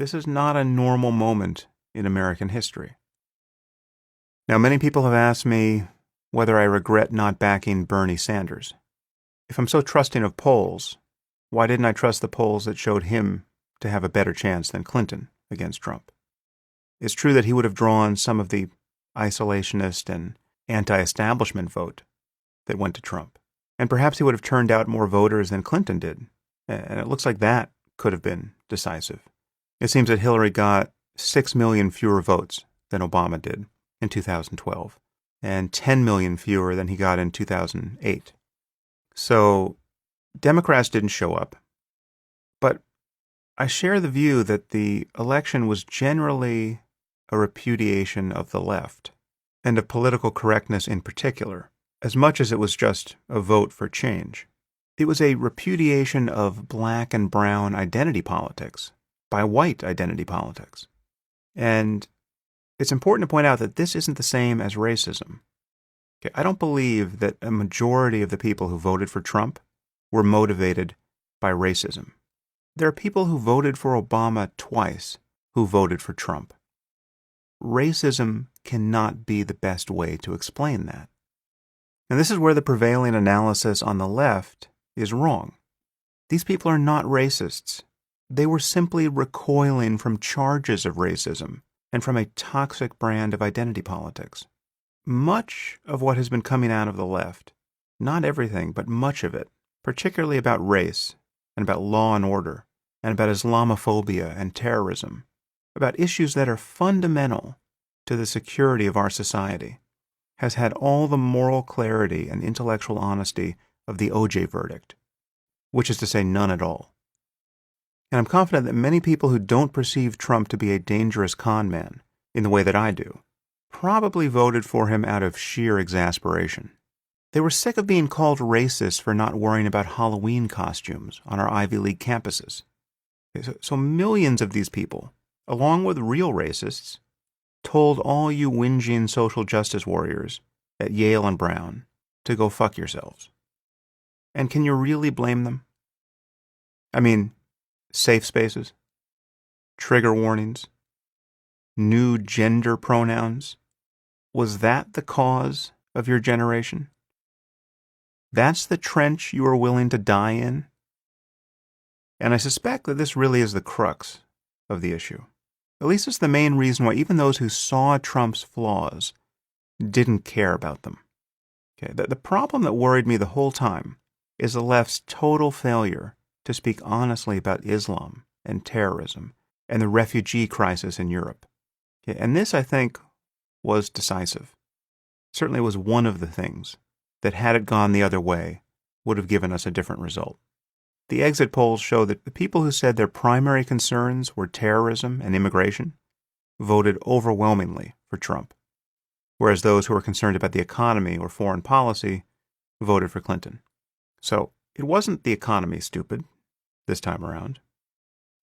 This is not a normal moment in American history. Now, many people have asked me whether I regret not backing Bernie Sanders. If I'm so trusting of polls, why didn't I trust the polls that showed him to have a better chance than Clinton against Trump? It's true that he would have drawn some of the isolationist and anti-establishment vote that went to Trump. And perhaps he would have turned out more voters than Clinton did. And it looks like that could have been decisive. It seems that Hillary got 6 million fewer votes than Obama did in 2012, and 10 million fewer than he got in 2008. So Democrats didn't show up. But I share the view that the election was generally a repudiation of the left, and of political correctness in particular, as much as it was just a vote for change. It was a repudiation of black and brown identity politics by white identity politics. And it's important to point out that this isn't the same as racism. Okay, I don't believe that a majority of the people who voted for Trump were motivated by racism. There are people who voted for Obama twice who voted for Trump. Racism cannot be the best way to explain that. And this is where the prevailing analysis on the left is wrong. These people are not racists. They were simply recoiling from charges of racism and from a toxic brand of identity politics. Much of what has been coming out of the left, not everything, but much of it, particularly about race and about law and order and about Islamophobia and terrorism, about issues that are fundamental to the security of our society, has had all the moral clarity and intellectual honesty of the OJ verdict, which is to say none at all. And I'm confident that many people who don't perceive Trump to be a dangerous con man in the way that I do probably voted for him out of sheer exasperation. They were sick of being called racist for not worrying about Halloween costumes on our Ivy League campuses. So millions of these people, along with real racists, told all you whinging social justice warriors at Yale and Brown to go fuck yourselves. And can you really blame them? I mean, safe spaces, trigger warnings, new gender pronouns. Was that the cause of your generation? That's the trench you are willing to die in? And I suspect that this really is the crux of the issue. At least it's the main reason why even those who saw Trump's flaws didn't care about them. Okay, the problem that worried me the whole time is the left's total failure to speak honestly about Islam and terrorism and the refugee crisis in Europe. Okay, and this, I think, was decisive. Certainly was one of the things that, had it gone the other way, would have given us a different result. The exit polls show that the people who said their primary concerns were terrorism and immigration voted overwhelmingly for Trump, whereas those who were concerned about the economy or foreign policy voted for Clinton. So it wasn't the economy, stupid, this time around,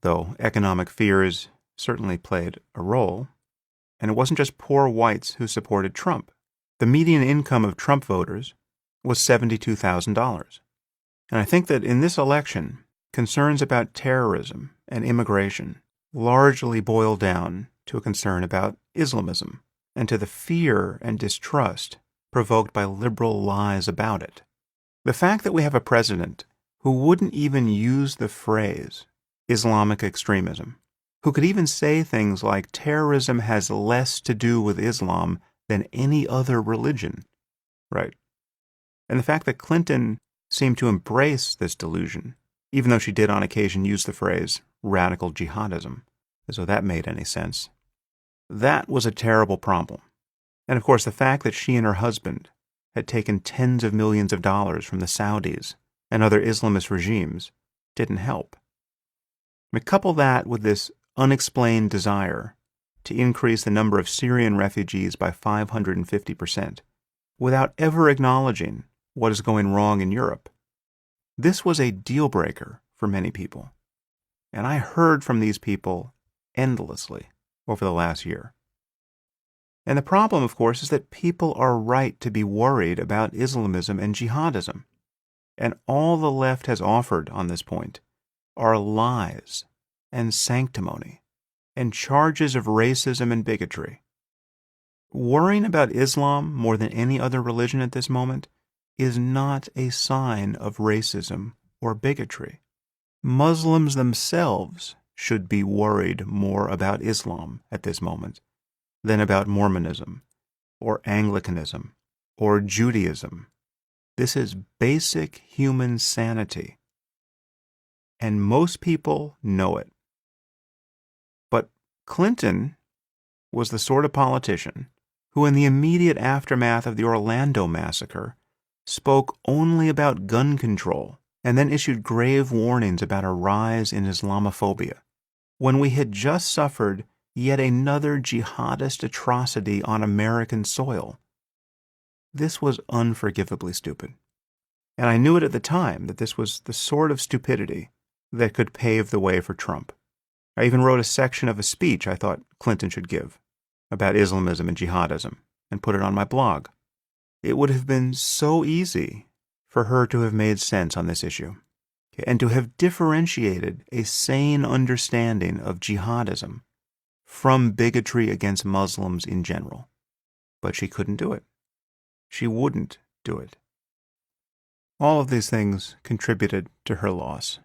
though economic fears certainly played a role. And it wasn't just poor whites who supported Trump. The median income of Trump voters was $72,000. And I think that in this election, concerns about terrorism and immigration largely boil down to a concern about Islamism and to the fear and distrust provoked by liberal lies about it. The fact that we have a president who wouldn't even use the phrase Islamic extremism, who could even say things like terrorism has less to do with Islam than any other religion, right? And the fact that Clinton seemed to embrace this delusion, even though she did on occasion use the phrase radical jihadism, as though that made any sense, that was a terrible problem. And of course, the fact that she and her husband had taken tens of millions of dollars from the Saudis and other Islamist regimes didn't help. I mean, couple that with this unexplained desire to increase the number of Syrian refugees by 550%, without ever acknowledging what is going wrong in Europe. This was a deal breaker for many people. And I heard from these people endlessly over the last year. And the problem, of course, is that people are right to be worried about Islamism and jihadism. And all the left has offered on this point are lies and sanctimony. and charges of racism and bigotry. Worrying about Islam more than any other religion at this moment is not a sign of racism or bigotry. Muslims themselves should be worried more about Islam at this moment than about Mormonism or Anglicanism or Judaism. This is basic human sanity, and most people know it. But Clinton was the sort of politician who, in the immediate aftermath of the Orlando massacre, spoke only about gun control and then issued grave warnings about a rise in Islamophobia, when we had just suffered yet another jihadist atrocity on American soil. This was unforgivably stupid. And I knew it at the time that this was the sort of stupidity that could pave the way for Trump. I even wrote a section of a speech I thought Clinton should give about Islamism and jihadism and put it on my blog. It would have been so easy for her to have made sense on this issue and to have differentiated a sane understanding of jihadism from bigotry against Muslims in general. But she couldn't do it. She wouldn't do it. All of these things contributed to her loss.